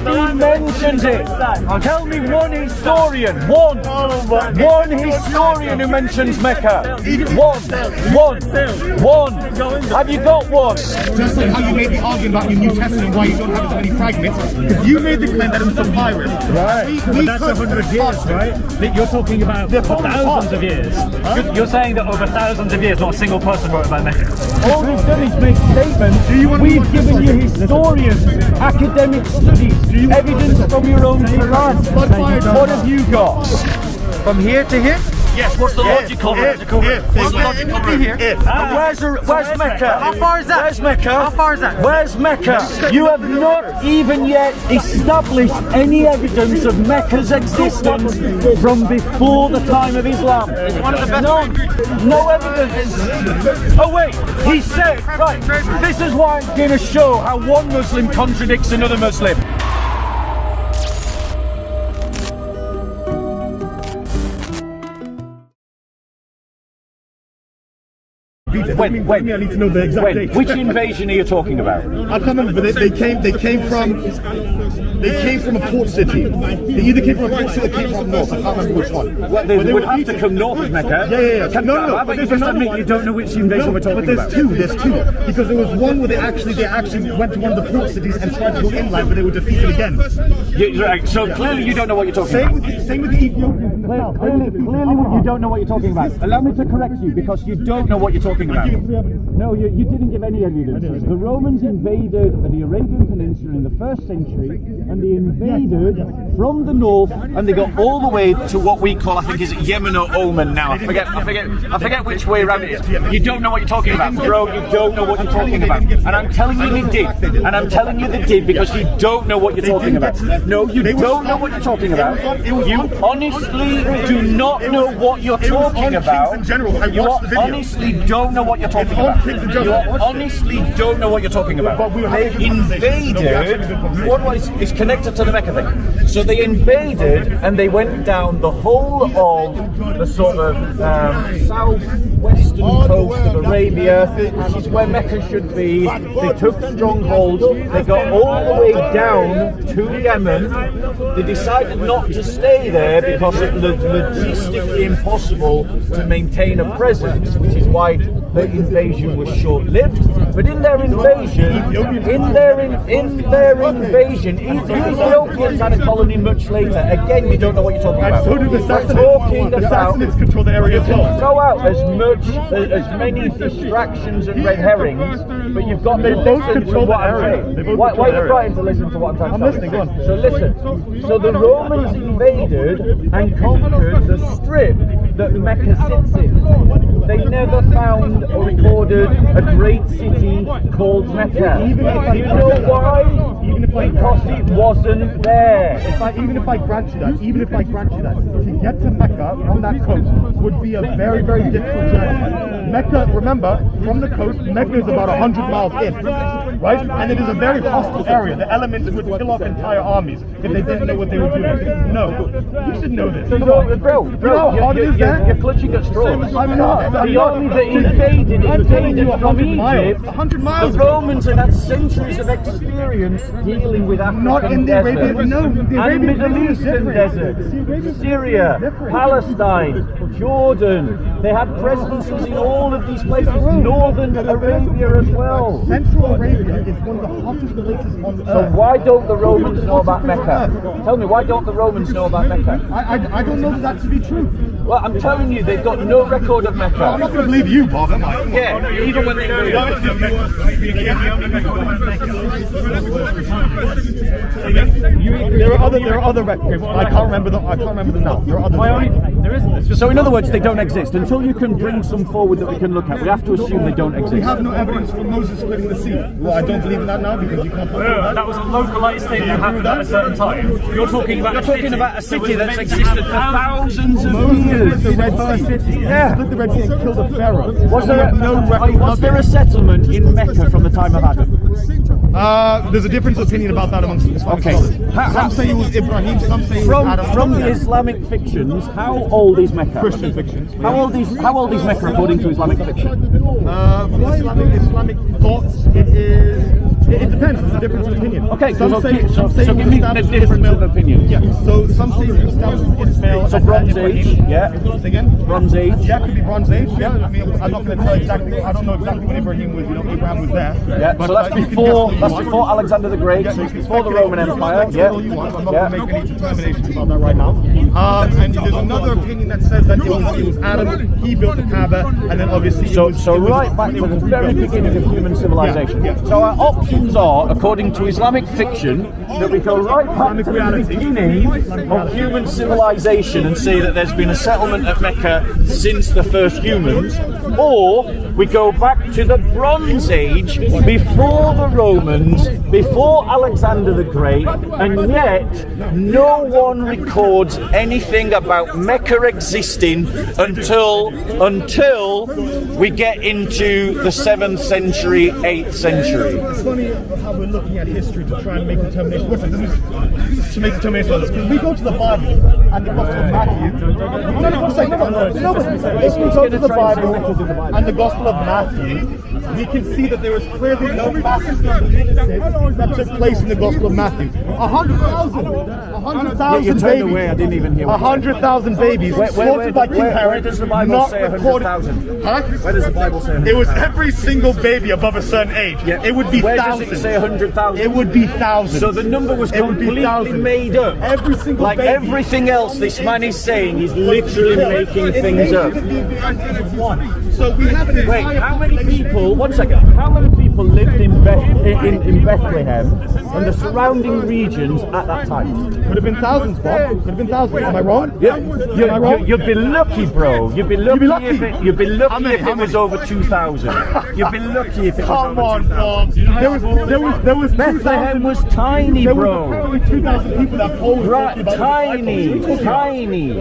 he mentions it. Tell me one historian, one historian who mentions Mecca. One. Have you got one? Just like how you made the argument about your New Testament, why you don't have as many fragments, because you made the claim that it was papyrus. Right. But that's 100 years, right? You're talking about thousands of years. You're saying that over thousands of years, not a single person wrote about Mecca. All we've done is make statements. We've given you historians, academic studies, evidence from your own Qur'an. What have you got? From here to here? Yes, what's the logical route? What's the logical route? Where's Mecca? How far is that? Where's Mecca? How far is that? Where's Mecca? You have not even yet established any evidence of Mecca's existence from before the time of Islam. It's one of the best. No evidence. Oh wait, he said, right, this is why I'm going to show how one Muslim contradicts another Muslim. When? I need to know the exact date. Which invasion are you talking about? I can't remember, but they came from a port city. They either came from a port city or came from north. I can't remember which one. Well, they would have to come north of Mecca. Yeah. No, but you just admit you don't know which invasion we're talking about. There's two. Because there was one where they actually went to one of the port cities and tried to go inland, but they were defeated again. Right, so clearly you don't know what you're talking about. Same with the Ethiopians. Clearly you don't know what you're talking about. Allow me to correct you because you don't know what you're talking about. No, you didn't give any evidence. The Romans invaded the Arabian Peninsula in the 1st century, and they invaded from the north, and they got all the way to what we call, I think, is it Yemen or Oman now? I forget which way around it is. You don't know what you're talking about, bro. You don't know what you're talking about, and I'm telling you they did, and I'm telling you they did because you don't know what you're talking about. No, you don't know what you're talking about. You honestly do not know what you're talking about. You honestly don't know what you're talking about. You honestly don't know what you're talking about. They invaded. What is connected to the Mecca thing? So they invaded and they went down the whole of the sort of southwestern coast of Arabia, which is where Mecca should be. They took strongholds. They got all the way down to Yemen. They decided not to stay there because it was logistically impossible to maintain a presence, which is why the invasion was short-lived. But in their invasion, Ethiopians had a colony much later. Again, you don't know what you're talking about. So do the Sassanids control the area as well. Throw out as many distractions and red herrings, but you've got to listen to what I'm saying. Why are you trying to listen to what I'm trying to say? I'm listening, go on. So listen. So the Romans invaded and conquered the strip that Mecca sits in. They never found or recorded a great city called Mecca. Do you know why? Because it wasn't there. Even if I grant you that, to get to Mecca on that coast would be a very, very difficult journey. Mecca, remember, from the coast, Mecca is about 100 miles in, right? And it is a very hostile area. The elements would kill off entire armies if they didn't know what they were doing. No, you should know this. Bro, you're clutching at straws. I'm not. The army that invaded from Egypt, 100 miles. the Romans had had centuries of experience dealing with African deserts and Middle Eastern deserts, Syria, Palestine, Jordan. They had presences in all of these places, northern Arabia as well. Central Arabia is one of the hottest places on earth. So why don't the Romans know about Mecca? Tell me, why don't the Romans know about Mecca? I don't know that to be true. Well, I'm telling you, they've got no record of Mecca. I'm not going to believe you, Bob, am I? Yeah, even when they There are other records. I can't remember them now. There are others. So in other words, they don't exist. Until you can bring some forward that we can look at, we have to assume they don't exist. We have no evidence for Moses splitting the sea. Well, I don't believe in that now because you can't put that. That was a localized thing that happened at a certain time. You're talking about a city that's existed for thousands of years. Split the Red Sea. Yeah. Split the Red Sea and killed a pharaoh. Was there a settlement in Mecca from the time of Adam? There's a difference of opinion about that amongst Islamic scholars. Some say it was Ibrahim, some say it was Adam. From the Islamic fictions, how old is Mecca? Christian fictions. How old is Mecca according to Islamic fiction? Islamic thoughts, it is It depends. It's a difference of opinion. Okay, some so say give me the established difference of opinion. Yeah. So some say it established Ismail. So Bronze Age, yeah. Say again? Bronze Age. Yeah, could be Bronze Age. Yeah. I mean, I'm not going to tell exactly. I don't know exactly when Ibrahim was. Abraham was there. Yeah. But, So that's you can before. guess That's what you before want. Alexander the Great. So it's before the Roman Empire. Yeah. Yeah. I'm not Yeah. going to make any determinations about that right now. And there's another opinion that says that it was Adam. He built the Kaaba, and then obviously. So right back to the very beginning of human civilization. Yeah. So our options are, according to Islamic fiction, that we go right back to the beginning of human civilization and say that there's been a settlement at Mecca since the first humans, or we go back to the Bronze Age, before the Romans, before Alexander the Great, and yet no one records anything about Mecca existing until we get into the 7th century, 8th century. It's funny how we're looking at history to try and make determinations. To make determinations on this, because we go to the Bible and the Gospel of Matthew. If we go to the Bible and the Gospel of Matthew, we can see that there is clearly no massacre that took place in the Gospel of Matthew. 100,000 babies. I didn't even hear. 100,000 babies slaughtered by King Herod. Where does the Bible not say recorded. 100,000? Huh? Where does the Bible say 100,000? It was every single baby above a certain age. Yeah. It would be Where thousands. does it say 100,000? It would be thousands. So the number was It would be completely thousands. made up. Every single like baby. everything else this man is saying, he's literally making things up. So we have an Wait, entire how many population- people, one second, how many people lived in Bethlehem and the surrounding regions at that time? Could have been thousands, Bob. Could have been thousands. Am I wrong? Yeah, Am I wrong? you'd be lucky, bro. You'd be lucky, lucky. You'd be lucky How many- if how it was many? over 2,000. You'd be lucky if it was Come over on, 2,000. Bob. There was Bethlehem 2,000 was tiny, There was bro. apparently 2,000 people that Paul was Right, talking about. tiny.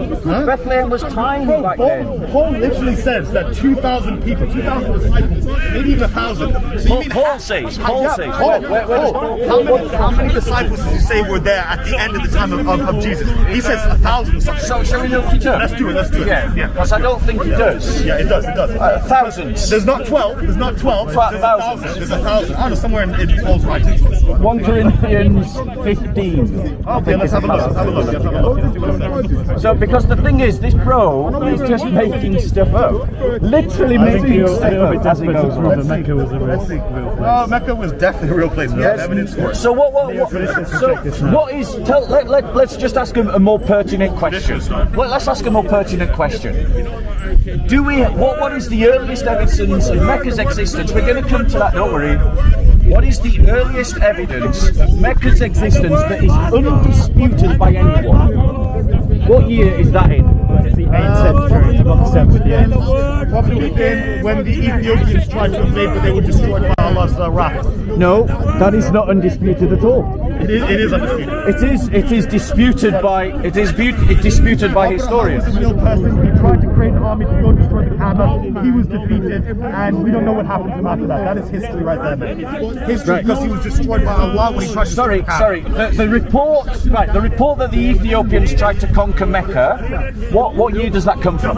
Bethlehem was tiny back then. Paul literally says that 2,000 people, 2,000 disciples, maybe even 1,000. So you mean Paul says. Paul, Where does Paul? how many disciples does he say were there at the end of the time of Jesus? He says 1,000 or something. So shall we look it up? Let's do it. Yeah, Yeah. because I don't think it does. Yeah, it does. Thousands. There's not 12. There's 1,000. There's 1,000. I don't know, somewhere in Paul's writings. 1 Corinthians 15. Okay, let's have a look. So, because the thing is, this bro is just making stuff up. Literally making stuff up as he goes on. Mecca was a real place. Oh, Mecca was definitely a real place. We have evidence for it. So what is? Let's just ask him a more pertinent question. Let's ask a more pertinent question. What is the earliest evidence of Mecca's existence? We're going to come to that. Don't worry. What is the earliest evidence of Mecca's existence that is undisputed by anyone? What year is that in? It's the 8th century, not the 7th yet. Probably within when the Ethiopians tried to invade, but they were destroyed by Allah's wrath. No, that is not undisputed at all. It is undisputed. It is disputed by disputed by historians. This is a real person. He tried to create an army to go destroy the Kaaba. He was defeated, and we don't know what happened to him after that. That is history right there, man. History, because he was destroyed by Allah when he tried to destroy the Kaaba. The report that the Ethiopians tried to conquer Mecca. What year does that come from?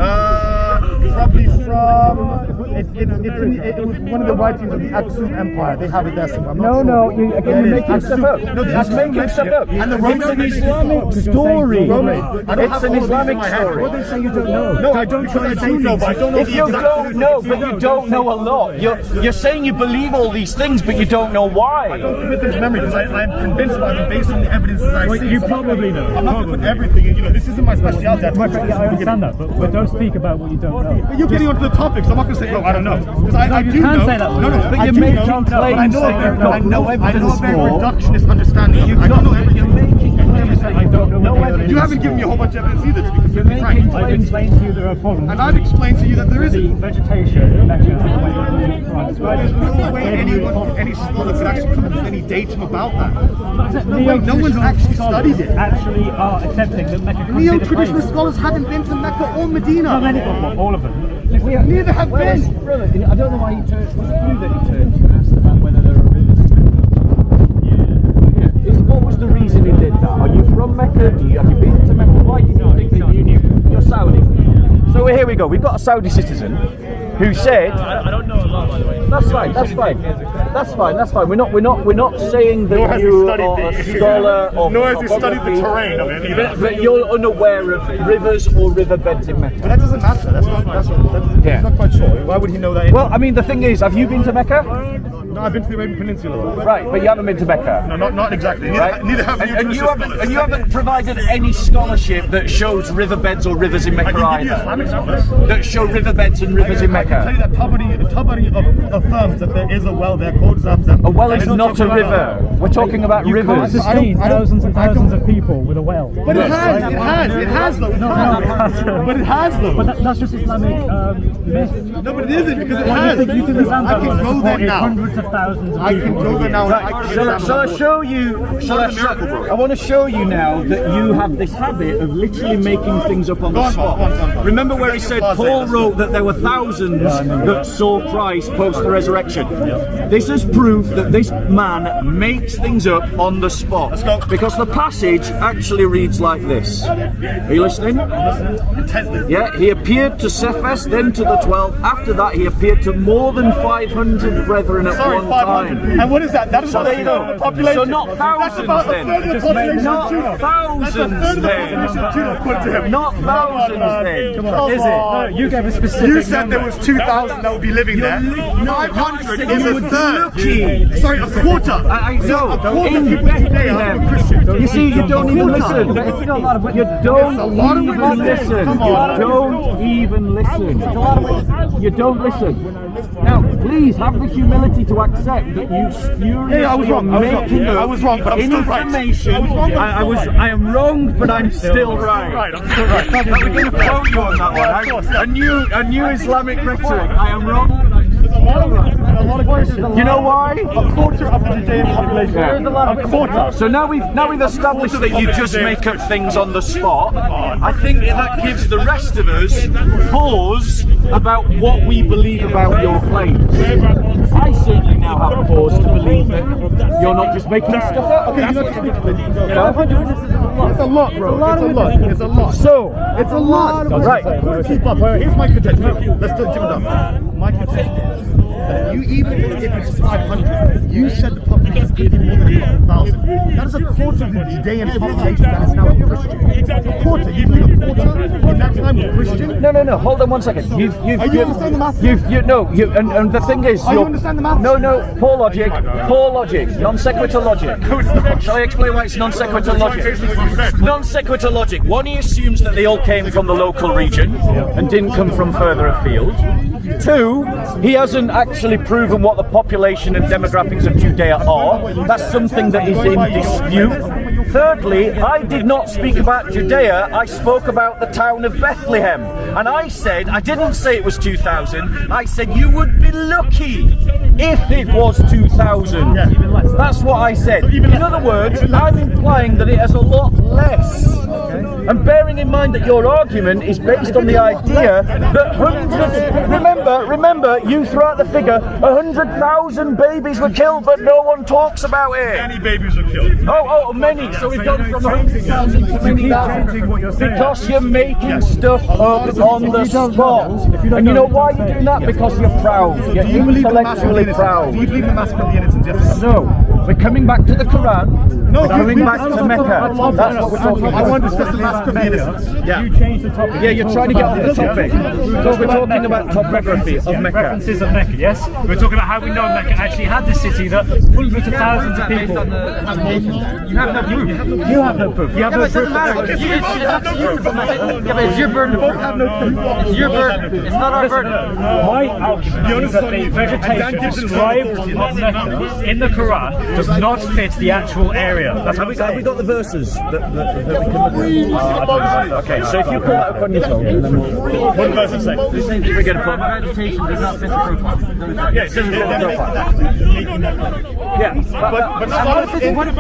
Probably from. It was one of the writings of the Aksum Empire. They have it there somewhere. You're making stuff up. No, He's making stuff up. And the It's an Islamic story. It's an Islamic story. What they say you don't know? No, I don't try to know, but I don't know If you don't know, but you don't know a lot. You're saying you believe all these things, but you don't know why. I don't commit them to memory because I'm convinced by them based on the evidence that I see. You probably know. I'm not going to put everything in. This isn't my specialty. I understand that, but don't speak about what you don't know. But you're getting onto the topic, so I'm not going to say, no, I don't know. Because I do can know. say that. No, But I you're do making know, but I claims know that you've got no evidence I know a very for. reductionist understanding of it. I don't know everything. You're making claims that you don't know evidence. You haven't given me a whole bunch of evidence either, to be completely frank. I've explained to you there are problems. And I've explained to you that there The isn't. vegetation, Mecca, the way that the Qur'an describes There's no way any scholar could actually come up with any datum about that. No way. No one's actually studied it. Actually are accepting that Mecca could be the Neo-traditional place. scholars haven't been to Mecca or Medina. Not many, but all of them. Neither have been. Brother, I don't know why he turned. Was it you that he turned to and asked about whether there were religious Mecca? What was the reason he did that? Are you from Mecca? Have you been to Mecca? Why did you think that you knew? You're Saudi. So here we go. We've got a Saudi citizen who said, I don't know a lot, by the way. that's fine, that's fine. That's fine, that's fine. We're not saying Nor that has you he studied are a the- scholar of Nor has he studied the topography, terrain of it either. but you're unaware of rivers or riverbeds in Mecca. That doesn't matter. That's Yeah. he's not quite sure. Why would he know that? Well, I mean, the thing is, have you been to Mecca? No, I've been to the Arabian Peninsula. Right, but you haven't been to Mecca. No, not exactly. Right? Neither have you. And you haven't provided any scholarship that shows riverbeds or rivers in Mecca I can give you either. Islamic scholars. That show riverbeds and rivers in I can tell Mecca. you that Tabari affirms that there is a well there called Zamzam. A well is not a river. We're talking about You can't rivers. sustain thousands and thousands of people with a well. But it has though. But it has though. But that's just Islamic myth. No, but it isn't because it What, has. you think the Zamzam I can well go there supported now. hundreds of thousands of I people? can go there now. Shall I show you? I want to show you now that you have this habit of literally making things up on the spot. Remember where he said Paul wrote that there were thousands that saw Christ post the resurrection. This is proof that this man makes things up on the spot. Let's go. Because the passage actually reads like this. Are you listening? Yeah, he appeared to Cephas, then to the 12. After that, he appeared to more than 500 brethren at Sorry, one 500. time. And what is that? That is So there you go. population. So not thousands then. Not thousands then. Not thousands then. Is it? No, you gave a specific You said number. there was 2,000 that would be living there. 500 is a third. Lucky. Sorry, a quarter. I know. A quarter In of people today are Christian. Bethlehem. You see, you don't even listen. You don't even listen. Come You on. don't even listen. You don't listen. Now, please have the humility to accept that you spuriously I was wrong. I was wrong. making Yeah, up I was wrong, but I'm still right. information. I was wrong. I am wrong, but I'm still right. Right, I'm still right. We're going to quote you on that one. A new Islamic rhetoric. I am wrong, but I'm still right. A lot of Christians. You know why? A quarter of the Judean population. Yeah. A quarter. So now we've established that you just make up things on the spot. I think that gives the rest of us pause about what we believe about your claims. I certainly now have pause to believe that you're not just making stuff up. Okay, it's a lot, bro. It's a lot. So It's a lot. Right. Keep up. Here's my contention. Let's do it down. My contention is that even if it's 500, you said the population is more than 1,000. That is a quarter of the Judean population that is now a Christian. A quarter. You think a quarter in that time was Christian? No. Hold on one second. Are you understand the math? And the thing is, Are you understand the math? No. Poor logic. Non sequitur logic. Shall I explain why it's non sequitur logic? Non sequitur logic. One, he assumes that they all came from the local region and didn't come from further afield. Two, he hasn't actually proven what the population and demographics of Judea are. That's something that is in dispute. Thirdly, I did not speak about Judea, I spoke about the town of Bethlehem. And I didn't say it was 2,000, I said you would be lucky if it was 2,000. That's what I said. In other words, I'm implying that it has a lot less. And bearing in mind that your argument is based on the idea that remember, you threw out the figure, 100,000 babies were killed, but no one talks about it. Many babies were killed. Oh, many. So we've gone from 100,000 to many thousand. Because you're making stuff up on the spot. And you know why you're doing that? Because you're proud. You're intellectually proud. Do you believe the massacre of the innocent? Yes. No. We're coming back to the Quran. We're coming back to Mecca. That's what we're talking I about. want to discuss the massacre of the innocent. Yeah. You changed the topic. Yeah, you're trying to get off the topic. Because we're talking about topography of Mecca. References of Mecca, yes? We're talking about how we know Mecca actually had this city that hundreds of thousands of people. You have no proof. You have no proof. You have Yeah, but no it doesn't proof. matter. Yeah, but it's your burden to prove. It's your burden. It's not our burden. My argument is that the vegetation described of Mecca in the Quran does not fit the actual area. That's what we Have we say. got the verses that we can look at? Okay, so if you pull that up on your phone, and then we'll... One verse say. We're going to put... Vegetation does not fit the profile. Yeah, it doesn't fit the profile. Yeah,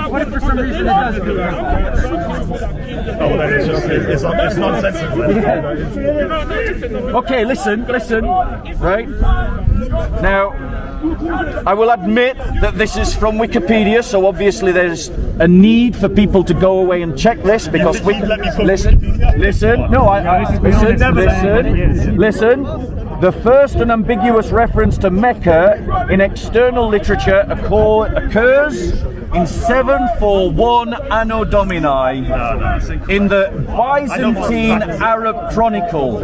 What if for some reason it does fit the profile? Oh, that is just, it's nonsensical. okay, listen, right? Now, I will admit that this is from Wikipedia, so obviously there's a need for people to go away and check this because we... Listen, no, listen. The first unambiguous reference to Mecca in external literature occurs in 741 Anno Domini in the Byzantine Arab Chronicle.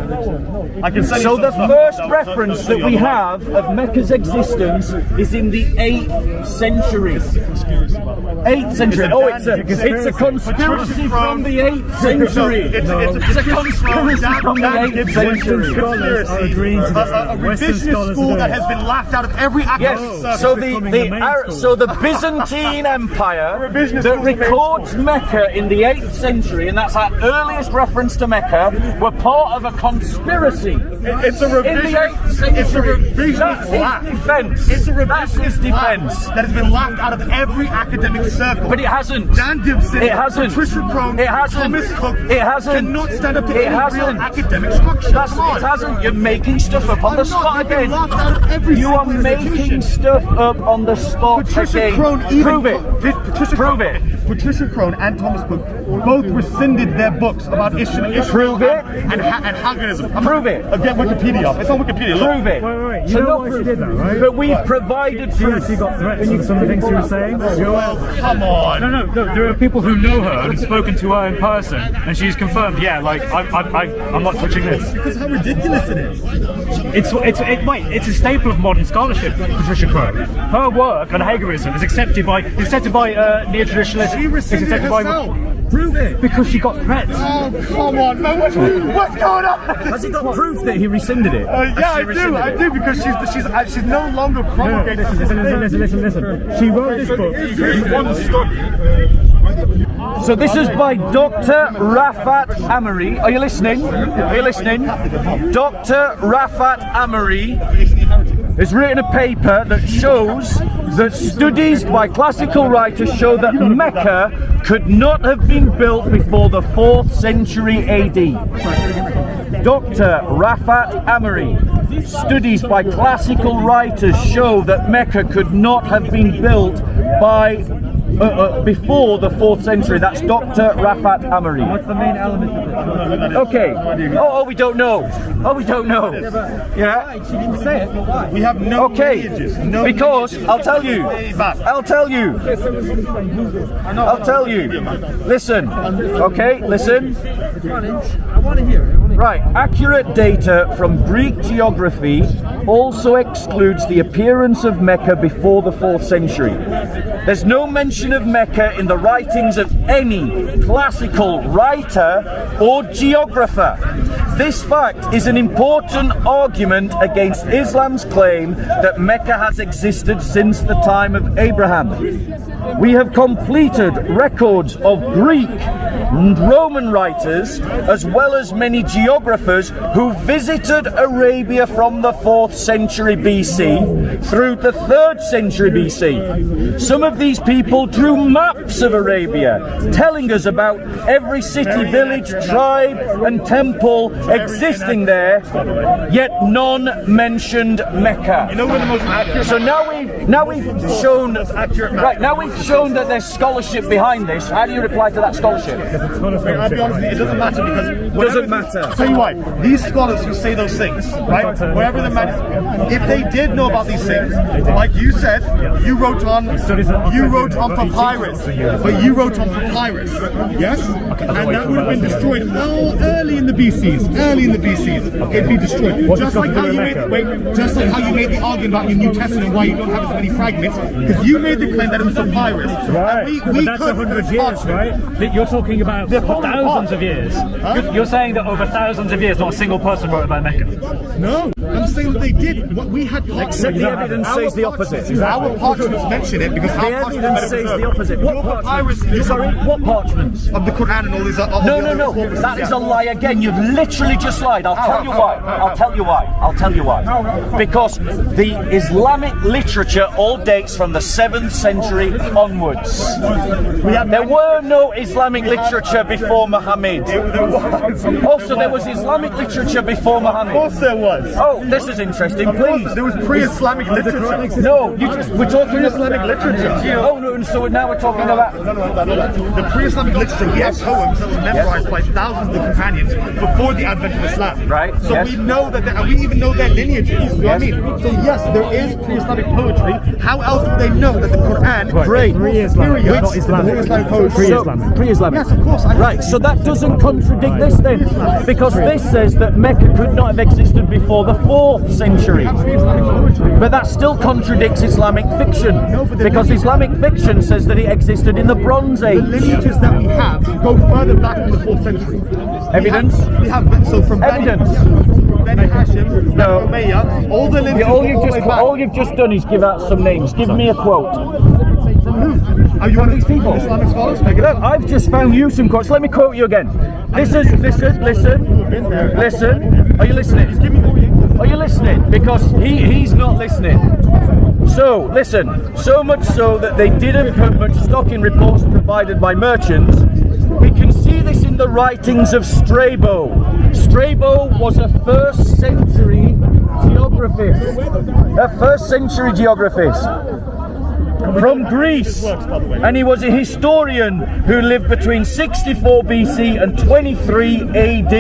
So the first reference that we have of Mecca's existence is in the 8th century. 8th century. Oh, it's a conspiracy from the 8th century. It's a conspiracy from the 8th century. A revisionist school that has been laughed out of every academic Yes. So the Byzantine Empire that records Mecca in the 8th century, and that's our earliest reference to Mecca, were part of a conspiracy. It's a revisionist. It's a revisionist defense. It's a revisionist defense that has been laughed out of every academic circle. But it hasn't. Dan Gibson, it hasn't. Patricia Crone, it hasn't. Thomas Cook, it hasn't. cannot stand up to any hasn't. real academic structure. It hasn't. You're making stuff up on the spot again. You are making stuff up on the spot Patricia again. Crone Prove it. Prove it. Patricia Crone and Thomas Cook both rescinded their books about Israel Prove it. and Haganism. Prove it. Again, Wikipedia. It's on Wikipedia. Look. Prove it. Wait. You know why she did that, right? But we've provided proof. She got threats for some of the things she was saying. Come on. No. There are people who know her and spoken to her in person, and she's confirmed. Yeah, like I'm not touching this. Because how ridiculous it is. It's a staple of modern scholarship. Patricia Crone. Her work on Hagerism is accepted by neo-traditionalists. She rescinded it herself. Prove it. Because she got threats. Oh, come on, man. What's going on? Has he got proof that he rescinded it? Yeah, I do, because she's no longer promulgating. Listen. She wrote this book. So this is by Dr. Rafat Amory. Are you listening? Dr. Rafat Amory has written a paper that shows that studies by classical writers show that Mecca could not have been built before the 4th century AD. Dr. Rafat Amory. Studies by classical writers show that Mecca could not have been built before the 4th century. That's Dr. Rafat Amory. What's the main element of it? Okay. Oh, we don't know. Yeah. She didn't say it, but why? We have no Okay. Because I'll tell you. Listen. Okay. Listen. I want to hear it. Right, accurate data from Greek geography also excludes the appearance of Mecca before the 4th century. There's no mention of Mecca in the writings of any classical writer or geographer. This fact is an important argument against Islam's claim that Mecca has existed since the time of Abraham. We have completed records of Greek and Roman writers, as well as many geographers who visited Arabia from the 4th century BC through the 3rd century BC. Some of these people drew maps of Arabia, telling us about every city, village, tribe and temple existing there, yet none mentioned Mecca. You know what the most accurate? So now we've shown that there's scholarship behind this. How do you reply to that scholarship? I'll be honest with you, it doesn't matter because Doesn't matter. I'll tell you why. These scholars who say those things, right? Wherever the man, if they did know about these things, like you said, you wrote on papyrus, but you wrote on papyrus, yes? And that would have been destroyed early in the BCs. It'd be destroyed. Just like how you made the argument about your New Testament, why you don't have as many fragments, because you made the claim that it was papyrus. Right, but that's 100 years, right? You're talking about thousands of years. You're saying that over thousands of years, not a single person wrote about Mecca. No, I'm saying that they did. What we had, Except the evidence says the opposite. Our parchments mention it because The evidence says the opposite. What parchments? What parchments? Of the Qur'an and all these. No. That is a lie again. You've literally just lied. I'll tell you why. Because the Islamic literature all dates from the 7th century onwards. There were no Islamic literature before Muhammad. Also, there was Islamic literature before Muhammad. Of course there was. Oh, this is interesting. Please. There was pre-Islamic literature. No, we're talking Pre-Islamic literature. Oh no, and so now we're talking about. No. The pre-Islamic literature, we have poems that were memorized by thousands of companions before the advent of Islam. Right. So we know that, and we even know their lineages. You know what I mean? So yes, there is pre-Islamic poetry. How else would they know that the Qur'an? Great. Pre-Islamic, not Islamic. Islamic poetry. Pre-Islamic. Yes, of course. Right, so that doesn't contradict this then, because this says that Mecca could not have existed before the 4th century. But that still contradicts Islamic fiction, because Islamic fiction says that it existed in the Bronze Age. The lineages that we have go further back than the 4th century. Evidence? We have so from Evidence. Beni Hashim, No. Umayyah, all the lineages. All you've just done is give out some names. Give me a quote. Are you one of these people? Islamic scholars? Look, I've just found you some quotes. Let me quote you again. Listen. Are you listening? Are you listening? Because he's not listening. So, listen. So much so that they didn't put much stock in reports provided by merchants. We can see this in the writings of Strabo. Strabo was a 1st century geographist. From Greece, and he was a historian who lived between 64 BC and 23 AD.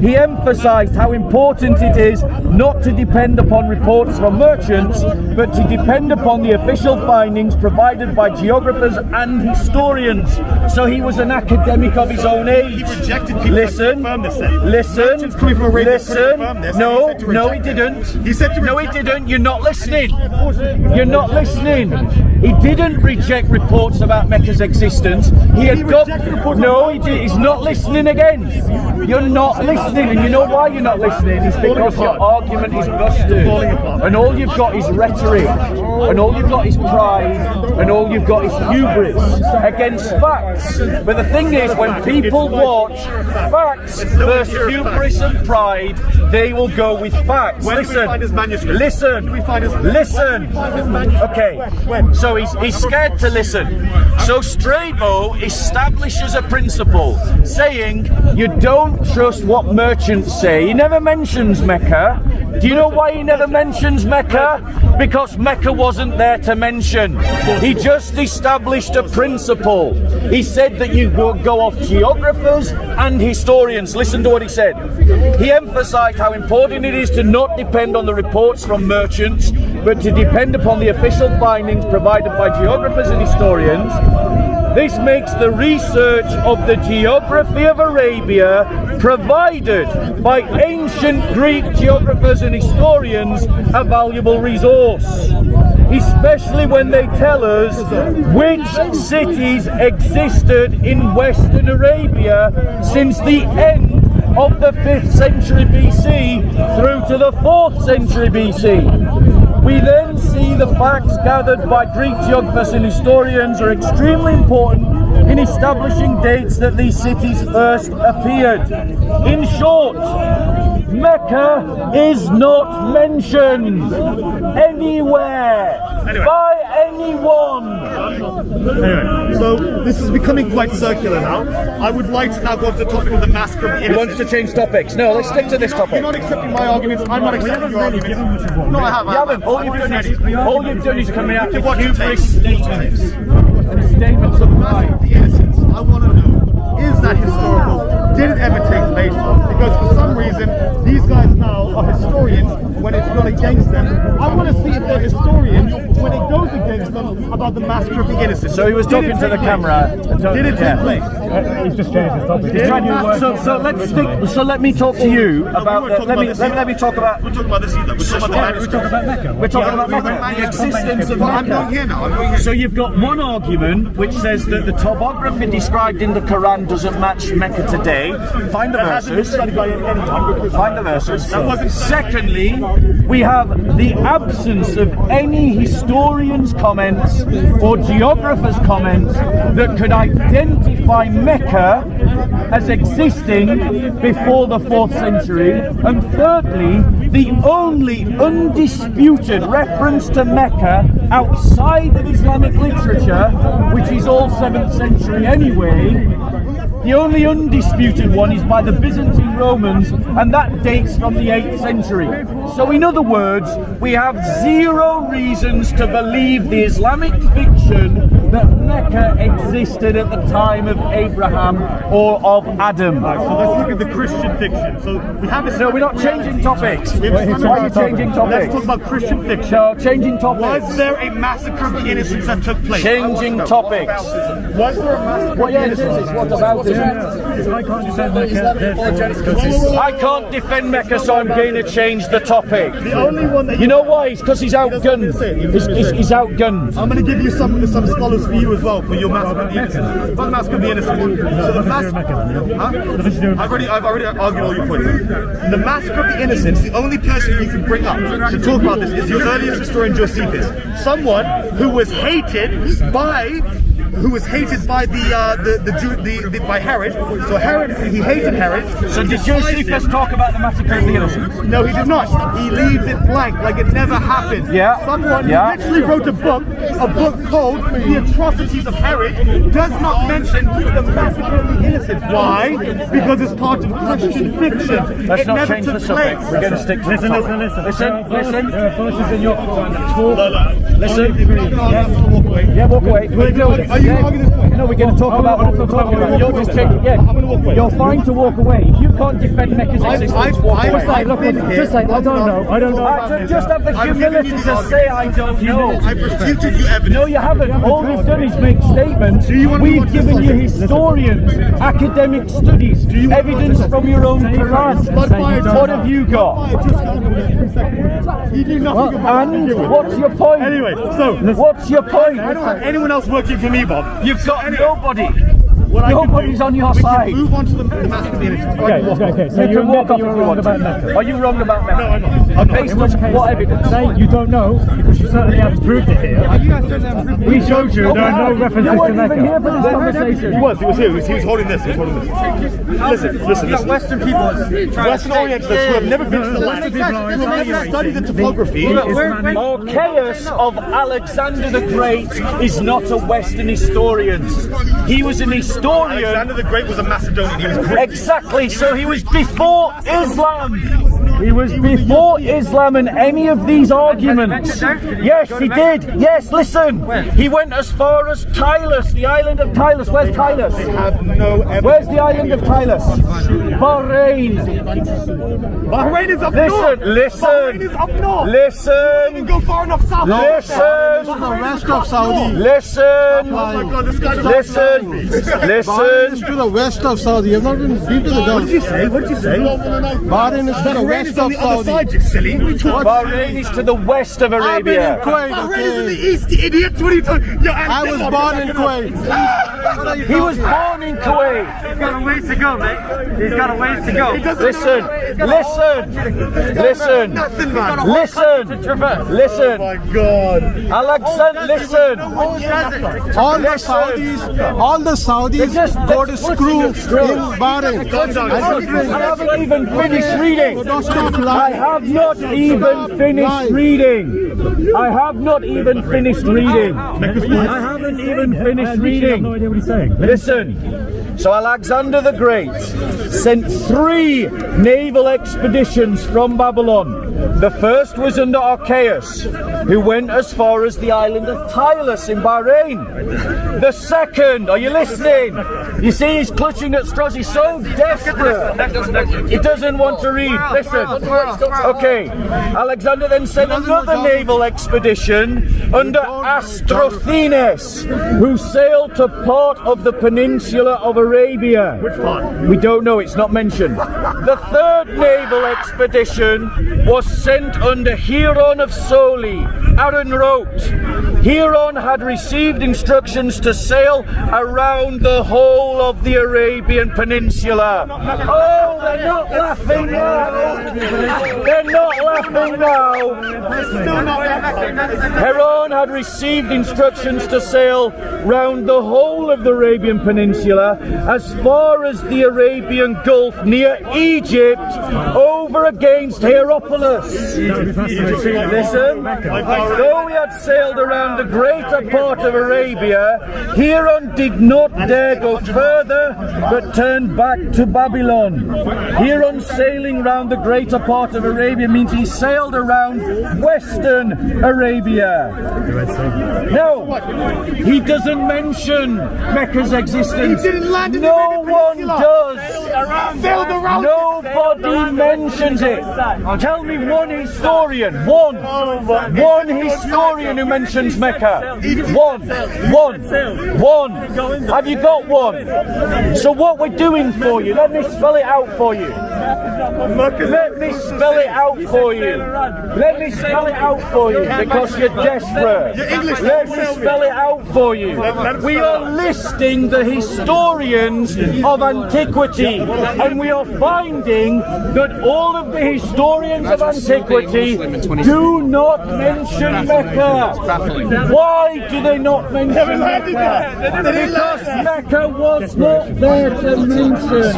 He emphasized how important it is not to depend upon reports from merchants, but to depend upon the official findings provided by geographers and historians. So he was an academic of his own age. He rejected people listen, that confirmed this then. listen. No, he didn't. He said to no, he didn't. You're not listening. You're not listening. He didn't reject reports about Mecca's existence. He's not listening again. You're not listening, and you know why you're not listening? It's because your argument is busted, and all you've got is rhetoric, and all you've got is pride, and all you've got is hubris against facts. But the thing is, when people watch facts versus hubris and pride, they will go with facts. Listen. Okay. So he's scared to listen. So Strabo establishes a principle saying you don't trust what merchants say. He never mentions Mecca. Do you know why he never mentions Mecca? Because Mecca wasn't there to mention. He just established a principle. He said that you go off geographers and historians. Listen to what he said. He emphasized how important it is to not depend on the reports from merchants, but to depend upon the official findings provided by geographers and historians. This makes the research of the geography of Arabia provided by ancient Greek geographers and historians a valuable resource, especially when they tell us which cities existed in Western Arabia since the end of the 5th century BC through to the 4th century BC. We then see the facts gathered by Greek geographers and historians are extremely important in establishing dates that these cities first appeared. In short, Mecca is not mentioned anywhere by anyone. Anyway, so this is becoming quite circular now. I would like to now go to the topic of the massacre of the innocent. He wants to change topics. No, let's stick to this topic. You're not accepting my arguments. I'm not accepting your arguments. No, I haven't. All you've done is coming out with hubris statements and statements of pride. The innocence. I want to know, is that historical? Did it ever take place? Because for some reason, these guys now are historians when it's not against them. I want to see if they're historians when it goes against them about the massacre of the innocent. So he was talking to the camera. Did it take place? He's just changed his topic. So let me talk to you about. Let me talk about. We're talking about this either. We're talking about Mecca. We're talking about Mecca. The existence of Mecca. I'm going here now. So you've got one argument which says that the topography described in the Qur'an doesn't match Mecca today. Find the verses. Find the verses. Secondly, we have the absence of any historian's comments or geographer's comments that could identify Mecca as existing before the 4th century. And thirdly, the only undisputed reference to Mecca outside of Islamic literature, which is all 7th century anyway. The only undisputed one is by the Byzantine Romans, and that dates from the 8th century. So in other words, we have zero reasons to believe the Islamic fiction that Mecca existed at the time of Abraham or of Adam. Right, so let's look at the Christian fiction. So we have this. No, we're not changing topics. Why are you changing topics? Let's talk about Christian fiction. No, changing topics. Was there a massacre of the innocents that took place? Changing topics. Was there a massacre? Well, yeah, it is. What about it? I can't defend Mecca. I can't defend Mecca, so I'm going to change the topic. The only one that You know why? It's because he's outgunned. He's outgunned. I'm going to give you some scholars for you as well for your massacre of the innocents. What massacre of the innocents? So the massacre. I've already argued all your points. The massacre of the innocents. The only person you can bring up to talk about this is your earliest historian Josephus, someone who was hated by by Herod. So Herod, he hated Herod. So did Josephus talk about the massacre of the innocents? No, he did not. He leaves it blank, like it never happened. Yeah. Someone Yeah. literally wrote a book called The Atrocities of Herod, does not mention the massacre of the innocents. Why? Because it's part of Christian fiction. Let's It not never change the took subject. place. We're going to stick to Listen. Listen. There are verses in your Qur'an that talk. Listen. Yeah, Walk away. Are you arguing this point? No, we're going to talk about what we're talking about. You're just taking. Yeah, I'm gonna walk away. You're fine to walk away. If you can't defend Mecca's existence, walk away. I don't know. Just have the humility to say I don't know. I've refuted you evidence. No, you haven't. All you've done is make statements. We've given you historians, academic studies, evidence from your own Qur'an. What have you got? You do nothing about And it. what's your point? Anyway, so What's your point? I don't have anyone else working for me, Bob. You've got nobody. What I can Nobody's do- on your we side. can move on to the massive community. Okay. So You you can walk admit off that you if were you wrong want about to. Mecca. Are you wrong about Mecca? No, I'm not. Based on what evidence? Say you don't know because you certainly haven't proved it here. We showed you there are no references You to weren't even here Mecca. for this conversation. He was here. He was holding this. Listen. Western people Western Orientalists who have never been to the land, who have never studied the topography. Archaeus of Alexander the Great is not a Western historian. He was an historian. Alexander the Great was a Macedonian. He was Greek. Exactly, so he was before Islam. He was before Islam and any of these arguments. Yes, he did. Yes, listen. He went as far as Tylos, the island of Tylos. Where's Tylos? Have no evidence. Where's the island of Tylos? Bahrain. Bahrain is up north. Listen. Bahrain is up north. Listen. Go far enough south. Listen. The west of Saudi. Listen. Oh my God, this guy Listen. Bahrain is Listen. to the west of Saudi. You've not been to the What did you say? What did you say? Bahrain is to the Bahrain west is on of the other Saudi. side, you silly. What are you talking about? Bahrain is to the west of I've been in Arabia. Kuwait. Bahrain is in the Okay. east, you idiot. What are you talking? I was born in Kuwait. He was born in Kuwait. He's got a ways to go, mate. He's got a ways to go. Listen. Nothing, man. Listen. Oh my God. Alexander, listen. All the Saudis go to screw in Bahrain. Calm down. I haven't even finished reading. Don't stop I lying. have not even finished reading. I have not even finished reading. I haven't even finished I have no reading. idea what he's saying. Listen, so Alexander the Great sent 3 naval expeditions from Babylon. The first was under Archaeus, who went as far as the island of Tylos in Bahrain. The second, are you listening? You see, he's clutching at straws. He's so desperate. He doesn't want to read. Listen. Okay. Alexander then sent another naval expedition under Astrothenes, who sailed to part of the peninsula of Arabia. Which part? We don't know, it's not mentioned. The third naval expedition was sent under Hieron of Soli. Aaron wrote, Hieron had received instructions to sail around the whole of the Arabian Peninsula. Oh, they're not laughing now. They're not laughing now. Hieron had received instructions to sail round the whole of the Arabian Peninsula as far as the Arabian Gulf near Egypt over against Hierapolis. Listen, though he had sailed around the greater part of Arabia, Hiram did not dare go further, but turned back to Babylon. Hiram sailing around the greater part of Arabia means he sailed around Western Arabia. No, he doesn't mention Mecca's existence. He didn't land in the No one does. Sailed around. Nobody mentions it. Tell me one historian, one historian who mentions Mecca. One. Have you got one? So what we're doing for you, let me spell it out for you. Let me spell it out for you. Let me spell it out for you because you're desperate. Let me spell it out for you. We are listing the historians of antiquity, and we are finding that all of the historians of antiquity do not mention Mecca. Why do they not mention Mecca? Because Mecca was not there to mention.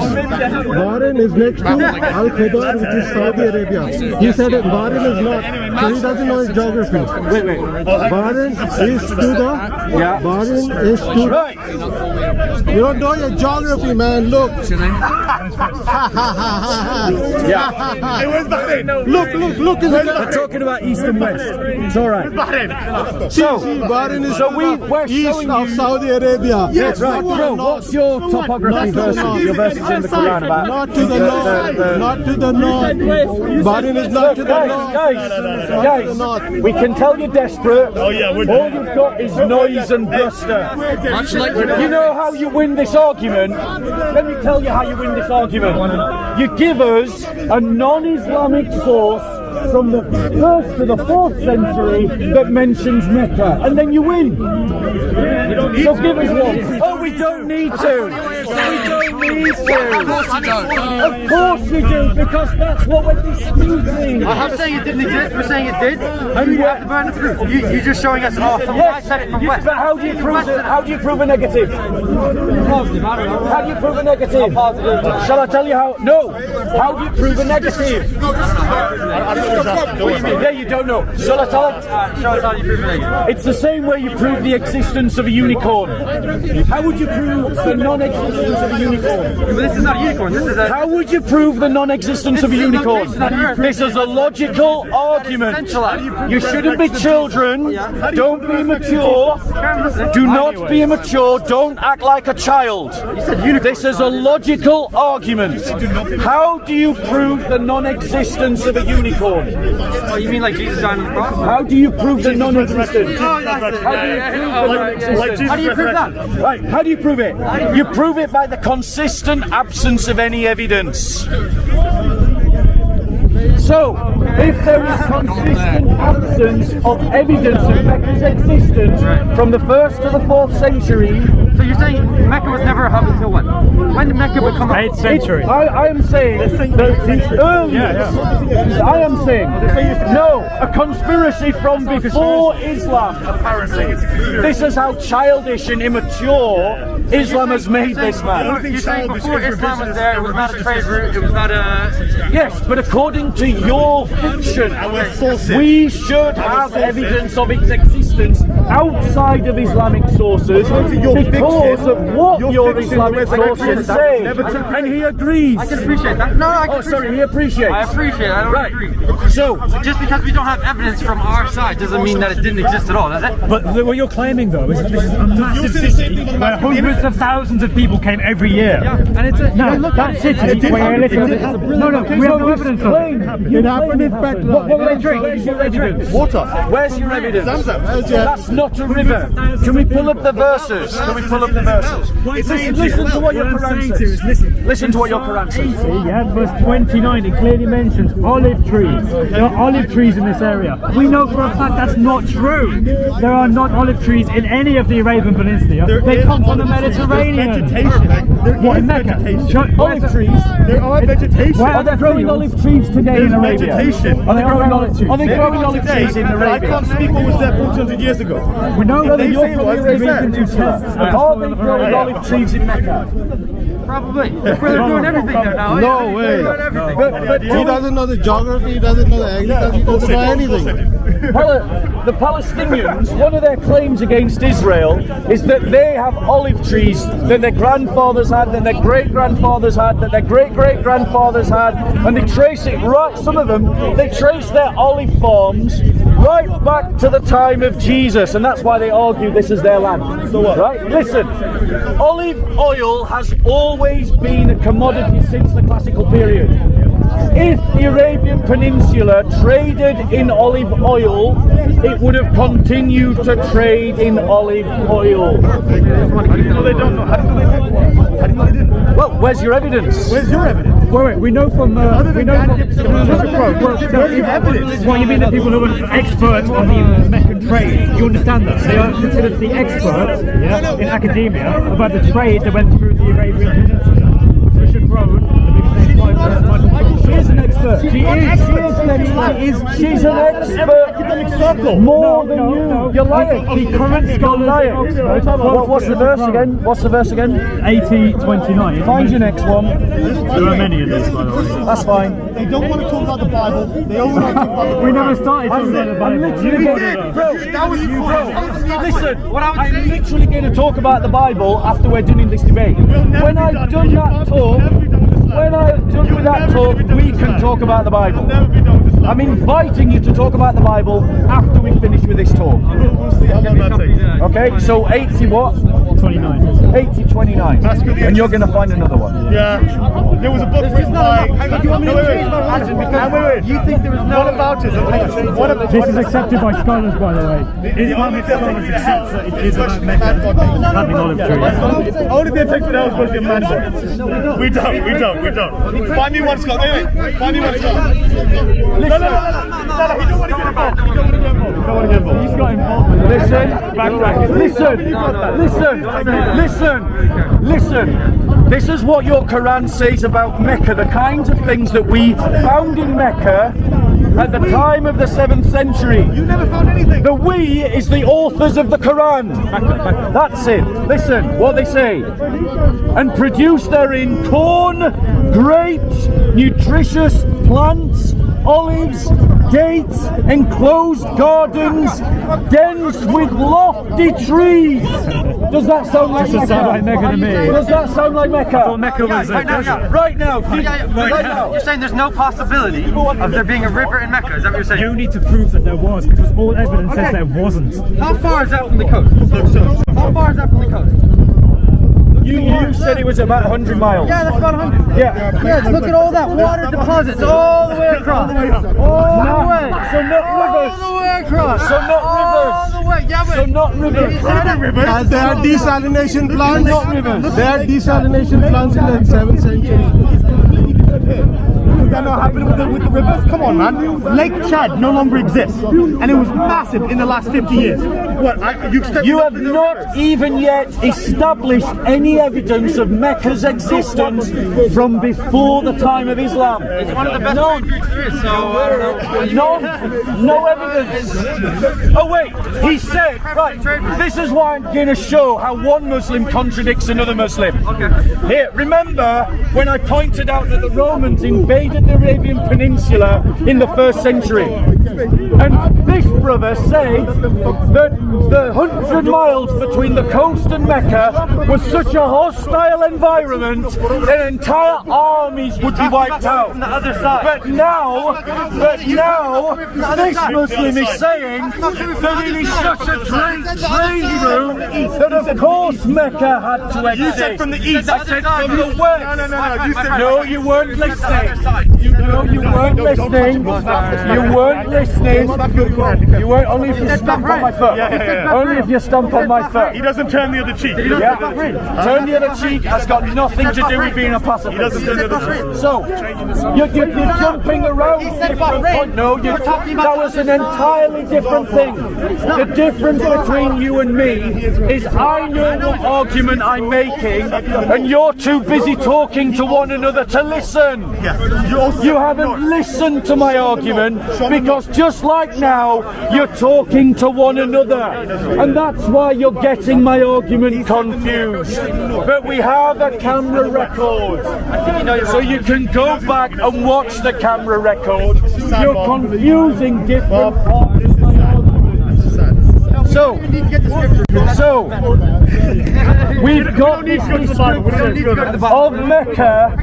Bahrain is next to Al-Khobar, which is Saudi Arabia. He said that Bahrain is not, so he doesn't know his geography. Wait. Bahrain is to the... Yeah. Bahrain is to... Right. You don't know your geography, man. Look. Yeah. Look. We're talking about east and west. It's all right. So Bahrain is we're east showing of you. Saudi Arabia. Yes, right. Bro, what's your topography verses? Your verses in the Qur'an about? Not to the north. Not to the north. Bahrain is not to the north. Guys, we can tell you're desperate. Oh yeah, we're All you've got is noise and bluster. You know how you win this argument? Let me tell you how you win this argument. You give us a non-Islamic source from the 1st to the 4th century that mentions Mecca, and then you win. So give us one. Oh, we don't need to. We don't need to. Of course we do, because that's what we're disputing. I'm not saying it didn't exist, we're saying it did. And you have the burden of proof. You're just showing us I said it from west. But how do you prove it? How do you prove a negative? Positive, I don't know. How do you prove a negative? Shall I tell you how? No. How do you prove a negative? Yeah, you don't know. Shall I tell you? Show us how you prove it. It's the same way you prove the existence of a unicorn. How would you prove the non-existence of a unicorn? But this is not a unicorn, this is a... How would you prove the non-existence of a unicorn? This is a logical argument. You shouldn't be children. Don't be immature. Do not be immature. Don't act like a child. This is a logical argument. How do you prove the non-existence of a unicorn? Oh, you mean like Jesus died on the cross? How do you prove the non-existence? How How do you prove that? Right, how do you prove it? You prove it by the consistent absence of any evidence. So, if there is consistent absence of evidence of Mecca's existence from the 1st to the 4th century... So you're saying Mecca was never a hub until when? When did Mecca become a hub? 8th century. I am saying that the earliest... I am saying, no, a conspiracy from before Islam. This is how childish and immature Islam has made this man. You're saying before Islam was there, it was not a trade route, it was not a... Yes, but according to your fiction, we should have evidence of its existence outside of Islamic sources because of what your Islamic sources say. And he agrees. I can appreciate that. No, I can appreciate he appreciates. I appreciate it, I don't agree. So, just because we don't have evidence from our side doesn't mean that it didn't exist at all, does it? But what you're claiming though is that this is a massive city where hundreds of thousands of people came every year. Yeah, and it's a... No, that city where we have no evidence of it. It happened in Petra. what will they drink? Where's your evidence? Water. Where's your evidence? Zamzam. That's not a river. Can we pull up the verses? Listen to what your Quran says. Listen to what your Quran says. Yeah, verse 29, it clearly mentions olive trees. There are olive trees in this area. We know for a fact that's not true. There are not olive trees in any of the Arabian Peninsula. They come from the Mediterranean. What, in Mecca? Olive trees. There are vegetation. Are they growing olive trees today in Arabia? Vegetation. Are they growing olive trees? Are they growing olive trees in I Arabia? can't speak what was there 400 years ago. We know Brother, they you're say from it the was. Arabian Peninsula. Are they growing olive trees in Mecca? Probably. They're doing everything there now. No way. They're doing everything. But He doesn't know the geography, he doesn't know the agriculture, he doesn't know anything. the Palestinians, one of their claims against Israel is that they have olive trees that their grandfathers had, that their great-grandfathers had, that their great-great-grandfathers had, and they trace it right, some of them, they trace their olive farms right back to the time of Jesus, and that's why they argue this is their land. So what? Right? Listen, olive oil has always been a commodity since the classical period. If the Arabian Peninsula traded in olive oil, it would have continued to trade in olive oil. No, they don't know. How do they didn't? Well, where's your evidence? Where's your evidence? Wait, we know from we know from what you mean that people who are experts on the Meccan trade, you understand that they are considered the experts in academia about the trade that went through the Arabian Peninsula. Richard Road, the biggest She is an expert. She is an expert. She's an expert. More than you. You're lying. The current scholars in Oxford. What's the verse again? What's the verse again? 80:29. Find your next one. There are many of these, by the way. That's fine. They don't want to talk about the Bible. They only want to talk about the We never started talking about the Bible. That was you, bro. Listen, I'm literally going to talk about the Bible after we're done in this debate. When I've done that talk, we can talk about the Bible. I'm inviting you to talk about the Bible after we finish with this talk. We'll see how long that takes. Okay, so 80 what? 29. 80:29. And you're going to find another one. Yeah. There was a book written by... You want me to change my religion because you think there is no... What about it? What about This is accepted by scholars, by the way. Islamic scholars accept that it is about Mecca having olive trees. Only they take that was the man. We don't. Find me one scholar. Wait. Find me one scholar. No, he don't want to get involved. He's got involved with Listen. This is what your Quran says about Mecca, the kinds of things that we found in Mecca at the time of the 7th century. You never found anything. The we is the authors of the Quran. That's it. Listen what they say. And produce therein corn, grapes, nutritious plants, olives, dates, enclosed gardens, dense with lofty trees. Does that sound like Mecca? sound like Mecca to me. Does that sound like Mecca? Well, Mecca was a desert. Right now. You're saying there's no possibility of there being a river in Mecca? Is that what you're saying? You need to prove that there was, because all evidence says there wasn't. How far is that from the coast? How far is that from the coast? You said it was about 100 miles. Yeah, that's about 100. Yeah. Look at all that water deposits all the way across. All the way. So not rivers. All the way across. So not rivers. All the way. Yeah, but So not rivers. And there are desalination plants. Not rivers. There are desalination plants in the 7th century. That not happening with the rivers? Come on, man. Lake Chad no longer exists, and it was massive in the last 50 years. What? You have not even yet established any evidence of Mecca's existence from before the time of Islam. it's one of the best trade routes there is, so I don't know. No evidence. Oh wait, he said, right, this is why I'm going to show how one Muslim contradicts another Muslim. Here, remember when I pointed out that the Romans invaded the Arabian Peninsula in the 1st century? And this brother said that the 100 miles between the coast and Mecca was such a hostile environment that entire armies would be wiped out. From the other side. But now, this Muslim is saying that it is such a great trade route that of course Mecca had to exist. You said from the east. I said from the west. No. You said No, you weren't listening. No, you weren't listening. You weren't listening. You weren't, only if you stamp on my foot. Only if you stamp on my foot. He doesn't turn the other cheek. Yeah. Turn the other cheek has got nothing to do with being a pacifist. He doesn't turn the other cheek. So, you're jumping around different points. No, that was an entirely different thing. The difference between you and me is I know what argument I'm making, and you're too busy talking to one another to listen. Yes. You haven't listened to my argument because just like now, you're talking to one another. And that's why you're getting my argument confused. But we have a camera record. So you can go back and watch the camera record. You're confusing different parts of my argument. So we've got this description of Mecca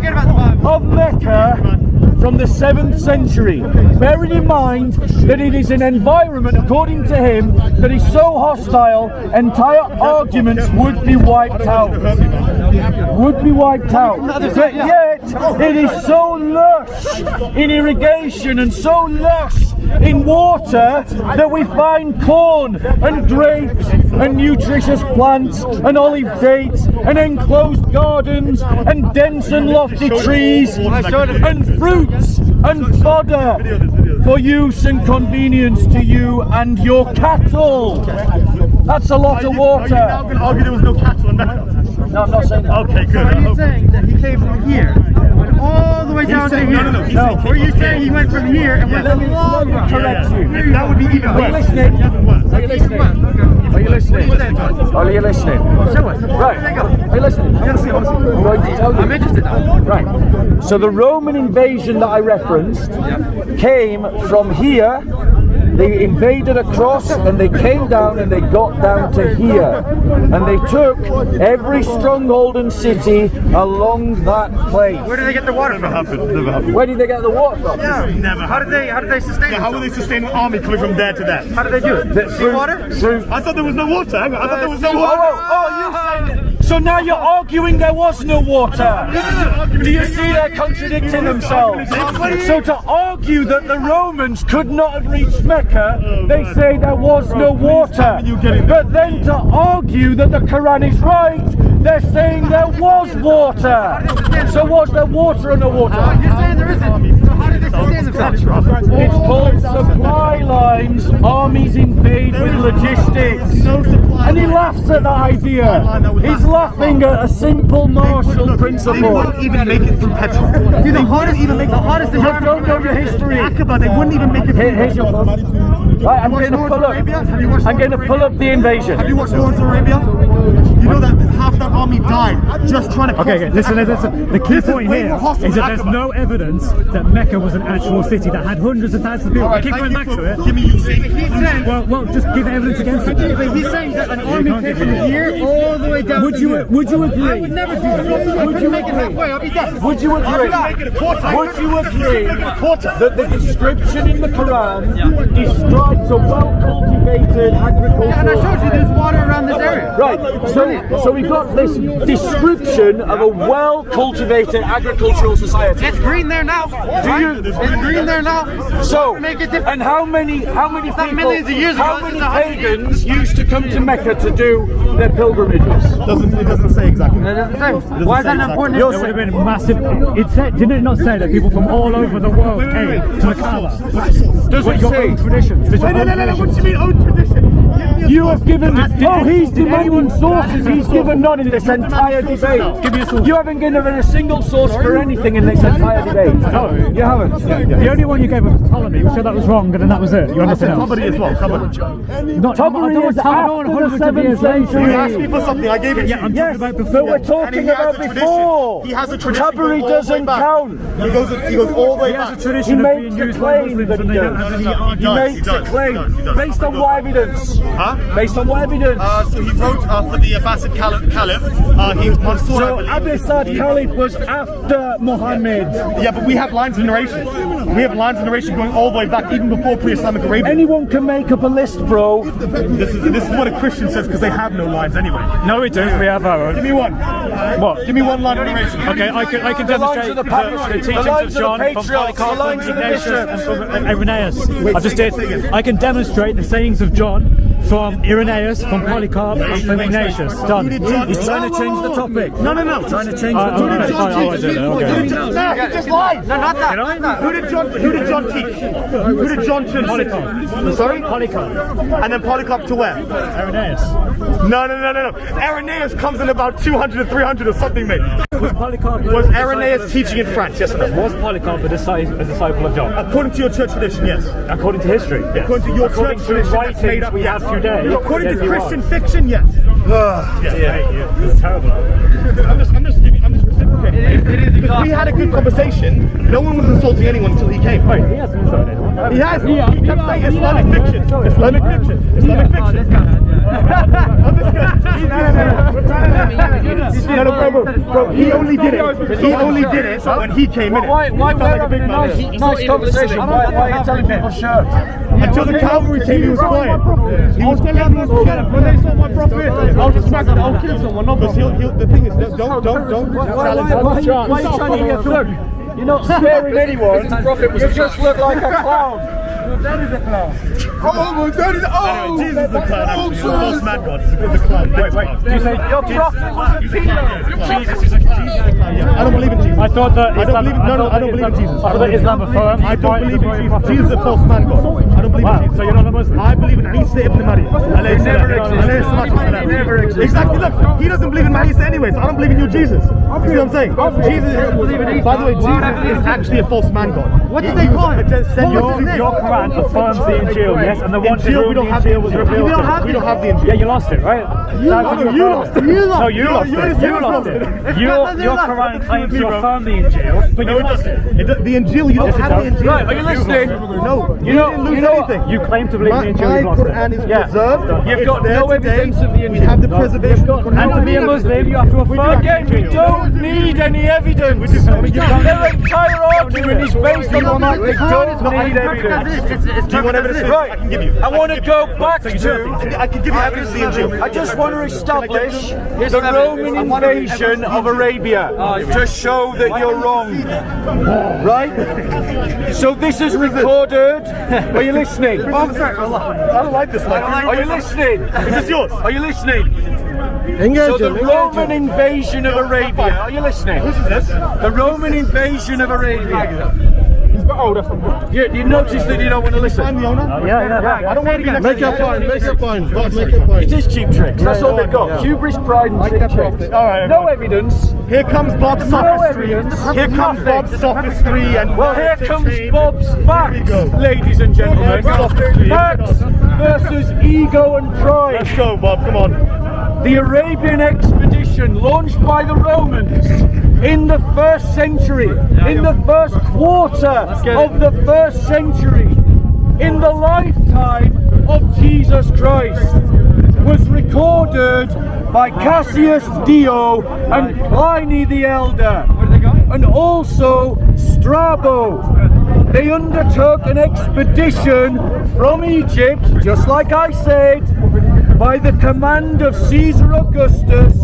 from the 7th century. Bearing in mind that it is an environment, according to him, that is so hostile, entire arguments would be wiped out. But yet, it is so lush in irrigation and so lush in water that we find corn and grapes and nutritious plants and olive dates and enclosed gardens and dense and lofty trees and fruits and fodder for use and convenience to you and your cattle. That's a lot of water. Are you now going to argue there was no cattle in Mecca? No, I'm not saying that. Okay, good. So are you saying that he came from here, went all the way down to here? No. Or are you saying he went from here and went Let me along? correct you. That would be even Are you worse. listening? Are you listening? Are you listening? Are you listening? Show us. Right. Are you listening? I'm going to tell you. I'm interested now. Right. So the Roman invasion that I referenced came from here. They invaded across and they came down and they got down to here. And they took every stronghold and city along that place. Where did they get the water from? Never happened. Where did they get the water from? Never How did they sustain How will they sustain an army coming from there to there? How did they do it? Seawater? I thought there was no water. I thought there was no water. Oh, you said. So now you're arguing there was no water. Do you see they're contradicting themselves? So to argue that the Romans could not have reached Mecca, they say there was no water. But then to argue that the Qur'an is right, they're saying there was water. So was there water or no water? You're saying there isn't. So how did they sustain themselves? It's called supply lines. Armies invade with logistics. And he laughs at that idea. He's laughing at a simple martial principle. They wouldn't even make it through petrol. Dude, the hottest You don't know your history. Aqaba, they wouldn't even make it through Here's your phone. Right, I'm going to pull up the invasion. Have you watched Lawrence Arabia? You know that half that army died just trying to. Okay, listen. The key point here is that there's no evidence that Mecca was an actual city that had hundreds of thousands of people. Alright, Keep thank going you back for to it. giving you saying. He's saying, Well, just give evidence against it. he's saying that an army came from here all the way down Would to you here. agree? I would never do that. Would you make it halfway? I'll be dead. Would you agree? Would you agree that the description in the Quran describes a well-cultivated agricultural? And I showed you there's water around this area. Right, so we got this description of a well-cultivated agricultural society. It's green there now. It's green there now. So, Make it different. and how many people, millions of years how ago, many it's 100 pagans used to come to Mecca to do their pilgrimages? It doesn't say exactly. Why is that important? There would have been massive. Didn't it not say that people from all over the world came to the Kaaba? Does it Your say? own traditions. There's your own No. What traditions. do you mean own tradition? You have given. He's demanding sources. He's given none in this entire debate. Give me a source. You haven't given a single source for anything in this entire debate. No. You haven't. The only one you gave was Ptolemy. You said that was wrong, and then that was it. You're nothing else. Somebody as well. Somebody. Not Tabari is after the 7th century. You asked me for something. I gave it to Yeah, you. I'm Yes, talking about but before. we're talking about before. He has a tradition. Tabari going all the way doesn't back. count. He goes all the way He has back. a tradition He of being makes a used by claim Muslims that and he they don't does. have any He argument. makes a claim. Based on what evidence? Huh? Based on what evidence? So he wrote for the Abbasid Caliph. He was Mansour, So I believe. Abbasid Caliph was after Muhammad. Yeah, but we have lines of narration. We have lines of narration going all the way back, even before pre-Islamic Arabia. Anyone can make up a list, bro. This is what a Christian says because they have no lines anyway. No, we don't. We have our Give own. me one. What? Give me one line of narration. Okay, I can The lines demonstrate of the the patriarchs, teachings the lines of of the John from patriarchs, the lines of the Ignatius bishops. and from Irenaeus. I just did. I can demonstrate the sayings of John from Irenaeus, from Polycarp, and from Ignatius. Done. He's trying to change the topic. No. Trying to change the Oh, topic. Nah, he just lied. No, not that. Not that. Who did John teach? Who did John teach? Polycarp. Sorry? Polycarp. And then Polycarp to where? Irenaeus. No. Irenaeus comes in about 200 or 300 or something, mate. Was Polycarp Was Irenaeus teaching in France? Yes or no? Was Polycarp a disciple of John? According to your church tradition, yes. According to history, yes. According to your According church to tradition, that's made writings up, we yes. have today. According yes, to you Christian are. fiction, yes. It's terrible. I'm just reciprocating. Because we had a good conversation. No one was insulting anyone until he came. Wait, he hasn't insulted anyone. He has. He kept saying Islamic fiction. Islamic fiction. Islamic fiction. This guy. No, bro, he only did it. He only did it when he came in. Why Felt like a big man. nice conversation? Why are you telling people shut? Until the cavalry came, he was quiet. He was telling everyone to shut up. When they saw my prophet, I'll just smack them. I'll kill someone. No, because the thing is, don't challenge. Why are you trying to be a thug? You're not scaring anyone. You just look like a clown. That is a clown. Anyway, Jesus is a clown. Actually, the false man god. He's a clown. Wait. Do you say Your prophet was a pedo. Jesus is a clown. I don't believe in Jesus. I thought that I don't believe. No, I don't believe in Jesus. I thought that Islam affirms. I don't believe in Jesus. Jesus is a false man god. I don't believe in Jesus. So you're not a Muslim? I believe in Isa ibn Maryam. He never existed. Exactly. Look, he doesn't believe in Isa anyway, so I don't believe in you, Jesus. You see what I'm saying? Jesus. By the way, Jesus is actually a false man god. What did they call him? Your Qur'an affirms the Injil, yes, and the one to Injil, whom we the don't have the Injil was revealed to. We don't have the Injil. Yeah, you lost it, right? You lost it. No, you lost it. Your Quran claims to affirm the Injil, but you lost it. The Injil, you don't have the Injil. Right, are you listening? No, you didn't lose anything. You claim to believe in the Injil, My you lost Quran it. is preserved. You've got It's no there today. evidence of the Injil. We have the preservation of And to be a Muslim, you have to affirm Again, we don't need any evidence. Their entire argument is based on the fact they don't need evidence. Do you want evidence? Right, I can give you. I want to go back to. I can give you evidence of the Injil. I just want to establish the Roman invasion of Arabia to show that you're wrong. Right? So this is recorded. Are you listening? I don't like this one. Are you listening? Is this yours? Are you listening? Engage So the him. Roman invasion of Arabia. Are you listening? Whose is this? The Roman invasion of Arabia. Oh, that's from You notice that you don't want to listen. I'm the owner. Yeah. I don't want to be next Make to your point. Make your point. Boss, make It your point. is cheap tricks. That's all they've got. Hubris, pride, and cheap tricks. All right. No evidence. Here comes Bob's sophistry. evidence. Here comes Bob's sophistry. And Well, here comes Bob's facts, go. ladies and gentlemen. Sophistry. Facts versus ego and pride. Let's go, Bob. Come on. The Arabian expedition launched by the Romans in the 1st century, in the first quarter of the 1st century, in the lifetime of Jesus Christ, was recorded by Cassius Dio and Pliny the Elder, and also Strabo. They undertook an expedition from Egypt, just like I said, by the command of Caesar Augustus,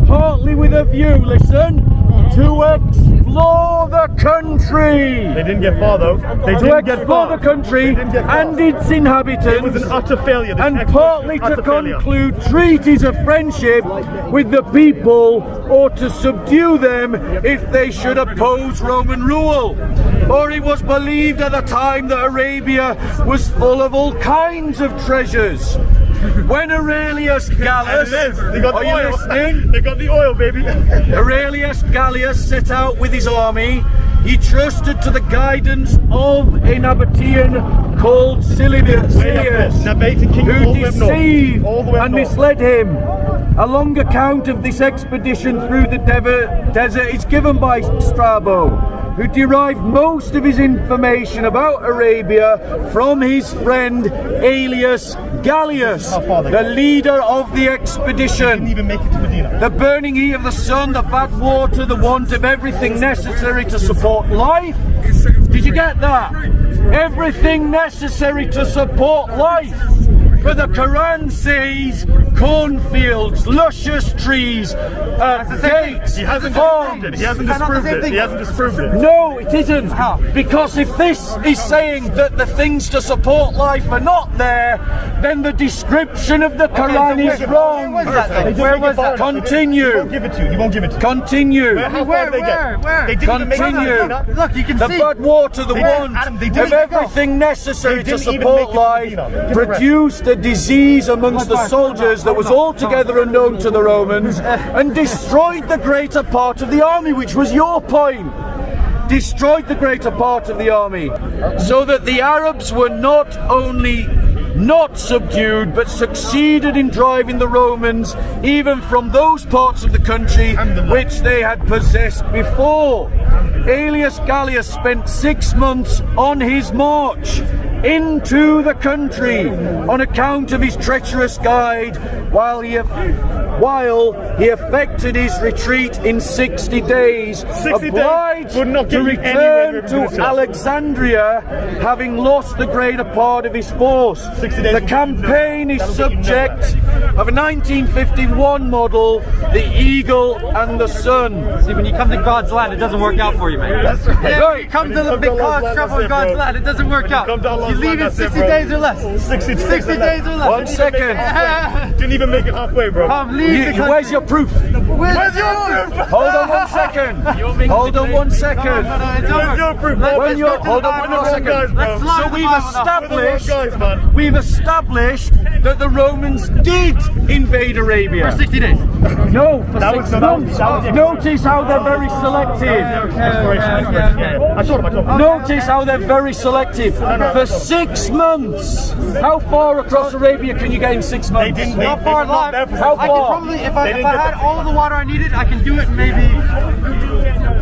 partly with a view, listen, to explore the country. They didn't get far, though. They To didn't get explore far. the country They didn't get far. and its inhabitants. It was an utter failure. This And expedition partly was to utter failure. conclude treaties of friendship with the people, or to subdue them if they should oppose Roman rule. For it was believed at the time that Arabia was full of all kinds of treasures. When Aurelius Gallus, And it is. They got are the you oil. listening? They got the oil, baby. Aurelius Gallus set out with his army. He trusted to the guidance of a Nabatean called Silius, Nabatean king who all the way up north. deceived All the way up and north. misled him. A long account of this expedition through the desert is given by Strabo, who derived most of his information about Arabia from his friend Aelius Gallius, the leader of the expedition. Didn't even make it to Medina. The burning heat of the sun, the bad water, the want of everything necessary to support life. Did you get that? Everything necessary to support life. For the Quran says, cornfields, luscious trees, dates, He hasn't farms. disproved it. He hasn't disproved it. He hasn't disproved it. No, it isn't. Because if this is saying that the things to support life are not there, then the description of the Quran is wrong. Where was that? He Continue. won't give it to you. He won't give it to you. Continue. How far did they get? Where? They didn't even make Continue. Medina. Look, you can The see. blood water, the want Adam, they of didn't everything necessary They to didn't even support make it to life Medina. produced a disease amongst the soldiers that was altogether unknown to the Romans and destroyed the greater part of the army, which was your point. Destroyed the greater part of the army, so that the Arabs were not only not subdued, but succeeded in driving the Romans even from those parts of the country which they had possessed before. Aelius Gallius spent 6 months on his march into the country on account of his treacherous guide, while he effected his retreat in 60 days, 60 obliged days would not to get you anywhere return with to Jerusalem. Alexandria, having lost the greater part of his force. 60 days The will- campaign is that'll get you subject of a 1951 model, the Eagle and the Sun. See, when you come to God's land, it doesn't work out for you, man. That's right. Yeah, when you come to the Come big to Allah's cause land, trouble that's in it, God's bro. land, it doesn't work out. come to Allah's You leave land, in that's it, 60 bro. days or less. 60 days or less. 1 second. Didn't even make it halfway, bro. Leave the country. Where's your proof? Where's your proof? Hold on 1 second. Hold on 1 second. It's over. Where's your proof? Let's go to Hold the on Bible. 1 second. guys, bro. Let's slide So the we've Bible now. established, guys, man. we've established that the Romans did invade Arabia. For 60 days. No, for That 6 was- months. that was- Notice how they're very selective. I told him. Notice how they're very selective. For 6 months. How far across Arabia can you get in 6 months? They didn't. How far not there alive? for How I far? could probably, if I didn't had get all of the water I needed, I can do it in maybe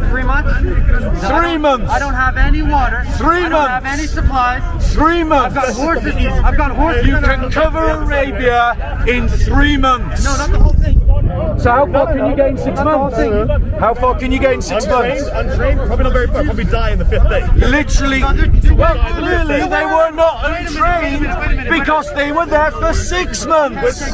3 months. 3 months. I don't have any water. 3 I don't months. have any supplies. 3 months. I've got horses. I've got horses. You can cover Arabia in 3 months. No, not the whole thing. So how far can you get in 6 months? How far can you get in 6 months? Untrained, probably not very far. Probably die in the 5th day. Literally, well, clearly they were not untrained because they were there for 6 months.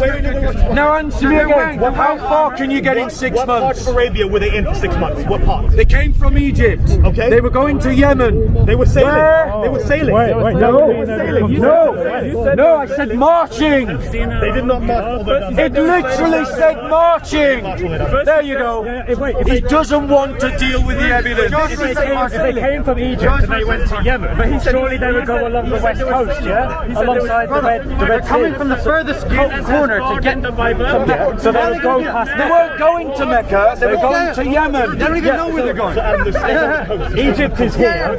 Now answer me again. How far can you get in 6 What part months? of Arabia were they in for 6 months? What part? They came from Egypt. Okay. They were going to Yemen. They were sailing. Where? They were sailing. No, I said marching. They did not march all the way down. It literally said marching. There you go. He doesn't want to deal with the evidence. If they came from Egypt and they went to Yemen, surely they would go along the west coast, yeah? Alongside the Red Sea. Coming from the furthest corner to get to Mecca. So they would go past They weren't going to Mecca, they were going to Yemen. They don't even know where they're going. Egypt is here,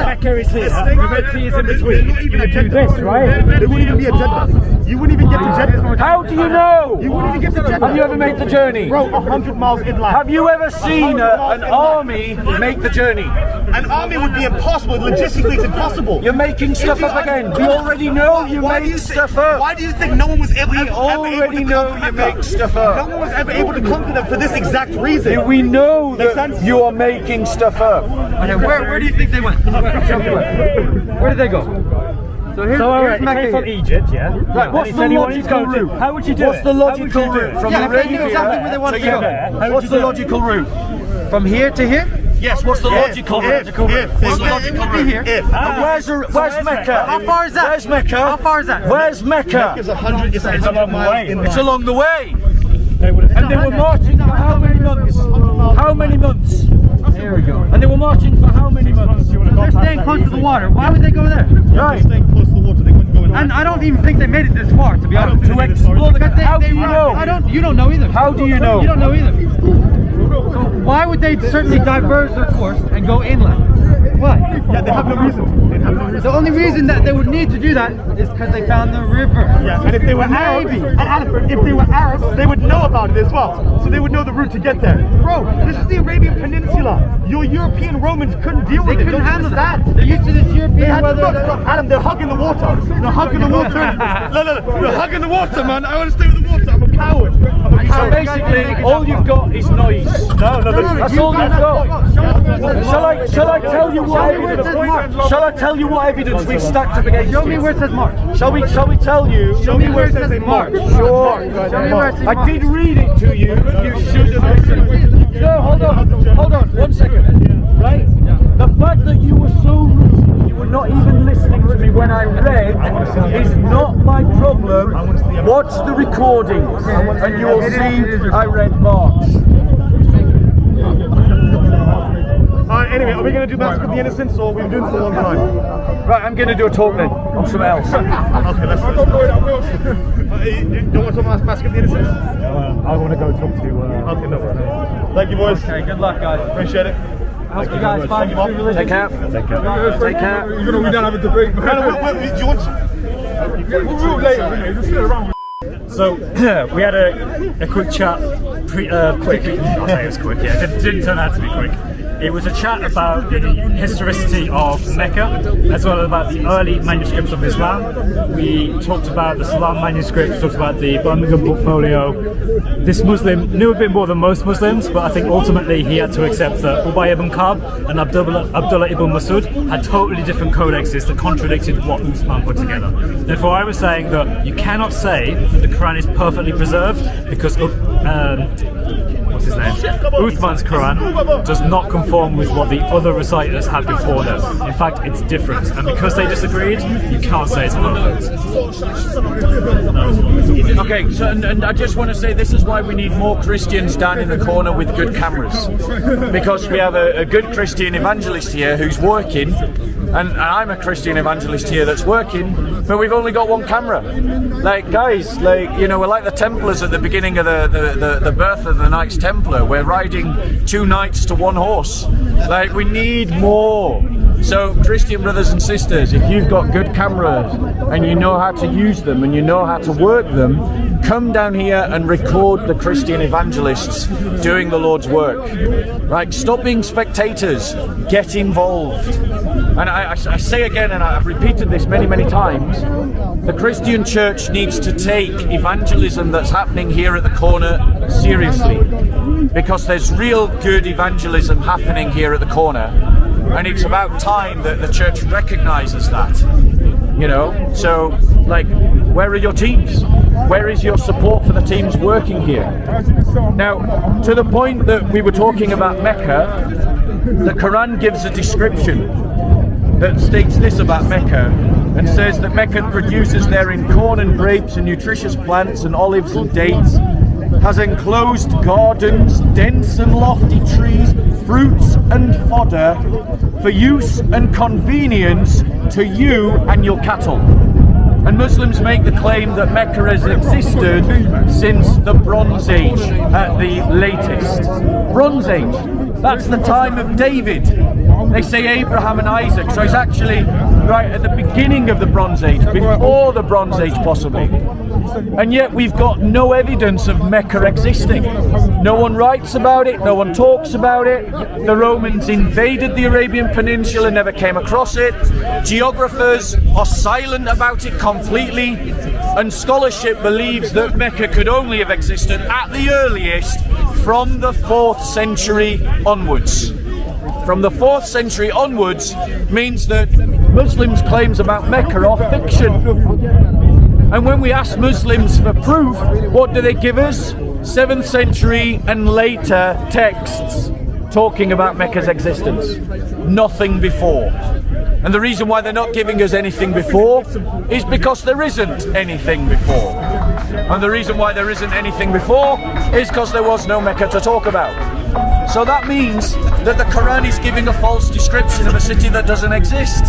Mecca is here, the Red Sea is in between. This, right? There wouldn't even be a Jeddah. You wouldn't even get to Jeddah. How do you know? You wouldn't even get to Jeddah. Have you ever made the journey? Bro, 100 miles inland. Have you ever seen an army make the journey? An army would be impossible. Logistically, it's impossible. You're making stuff up again. We already know you make stuff up. Why do you think no one was able? We already know you make stuff up. No one was ever able to conquer them for this exact reason. We know Makes that sense? you are making stuff up. Okay, where do you think they went? Where did they go? So here's, So alright, here's he Mecca. came from Egypt, yeah? Right, what's And he the said he wanted to logical go to- route? How would you do What's it? the How would logical you do it? route from Yeah, they knew exactly where they Arabia wanted to to go. Yemen? What's the logical route? From here to here? Yes, what's the logical route? If, What's the Okay, it logical would be route? here. if. Where's Mecca? How far is that? Where's Mecca? How far is that? Where's Mecca? It's 100. It's It's along the way. It's along the way. They would have And they were marching for how many months? How many months? Here we go. And they were marching for how many months? They're staying close to the water. Why would they go there? Right. Staying close to the water, they wouldn't go in. And I don't even think they made it this far, to be honest. To explore the Because How do you know? You don't know either. How do you know? You don't know either. So why would they certainly diverge their course and go inland? Why? Yeah, they have no reason. They have no reason. The only reason that they would need to do that is because they found the river. Yeah, and if they were Arabs, if they were Arabs, they would know about it as well. So they would know the route to get there. Bro, this is the Arabian Peninsula. Your European Romans couldn't deal They with it. couldn't Don't you handle that. understand? They're used to this They European had to weather. look, Adam, they're hugging the water. They're hugging the water. No, they're hugging the water, man. I want to stay with the water. I'm a coward. So basically, all you've got is noise. No, That's all you've got. Shall I tell you what evidence? Shall I tell you what evidence we've stacked up against? Show me where it says March. Shall we tell you? Show me where it says March. Sure. Show me where it says March. I did read it to you. You should have listened. No, hold on. 1 second. Right? The fact that you were so rude, you were not even listening to me when I read, is not my problem. Watch the recording, and you will see I read March. Anyway, are we going to do Massacre of the Innocents, or we've been doing this for a long time? Right, I'm going to do a talk then on something else. Okay, let's do it. Don't want to talk about Massacre of the Innocents? I want to go talk to. Okay, no worries. Thank you, boys. Okay, good luck, guys. Appreciate it. Hope you guys find your true religion. Take care. Take care. We don't have a debate. Do you want to? So we had a quick chat. Quick. I'll say it was quick. Yeah, it didn't turn out to be quick. It was a chat about the historicity of Mecca, as well as about the early manuscripts of Islam. We talked about the Salam manuscripts, talked about the Birmingham portfolio. This Muslim knew a bit more than most Muslims, but I think ultimately he had to accept that Ubay ibn Ka'b and Abdullah ibn Masud had totally different codexes that contradicted what Uthman put together. Therefore, I was saying that you cannot say that the Quran is perfectly preserved because what's his name? Uthman's Qur'an does not conform with what the other reciters had before them. In fact, it's different. And because they disagreed, you can't say it's perfect. Okay, so and I just want to say this is why we need more Christians down in the corner with good cameras. Because we have a good Christian evangelist here who's working, and I'm a Christian evangelist here that's working, but we've only got one camera. Like, guys, we're like the Templars at the beginning of the birth of the Knights Templar. We're riding 2 knights to 1 horse. Like, we need more. So, Christian brothers and sisters, if you've got good cameras and you know how to use them and you know how to work them, come down here and record the Christian evangelists doing the Lord's work. Right? Stop being spectators. Get involved. And I say again, and I've repeated this many, many times, the Christian church needs to take evangelism that's happening here at the corner seriously. Because there's real good evangelism happening here at the corner. And it's about time that the church recognizes that. So, where are your teams? Where is your support for the teams working here? Now, to the point that we were talking about Mecca, the Quran gives a description that states this about Mecca, and says that Mecca produces therein corn and grapes and nutritious plants and olives and dates, has enclosed gardens, dense and lofty trees, fruits and fodder, for use and convenience to you and your cattle. And Muslims make the claim that Mecca has existed since the Bronze Age at the latest. Bronze Age, that's the time of David. They say Abraham and Isaac, so it's actually right at the beginning of the Bronze Age, before the Bronze Age possibly. And yet we've got no evidence of Mecca existing. No one writes about it, no one talks about it. The Romans invaded the Arabian Peninsula, never came across it. Geographers are silent about it completely, and scholarship believes that Mecca could only have existed at the earliest from the 4th century onwards. From the 4th century onwards means that Muslims' claims about Mecca are fiction. And when we ask Muslims for proof, what do they give us? 7th century and later texts talking about Mecca's existence. Nothing before. And the reason why they're not giving us anything before is because there isn't anything before. And the reason why there isn't anything before is because there was no Mecca to talk about. So that means that the Quran is giving a false description of a city that doesn't exist.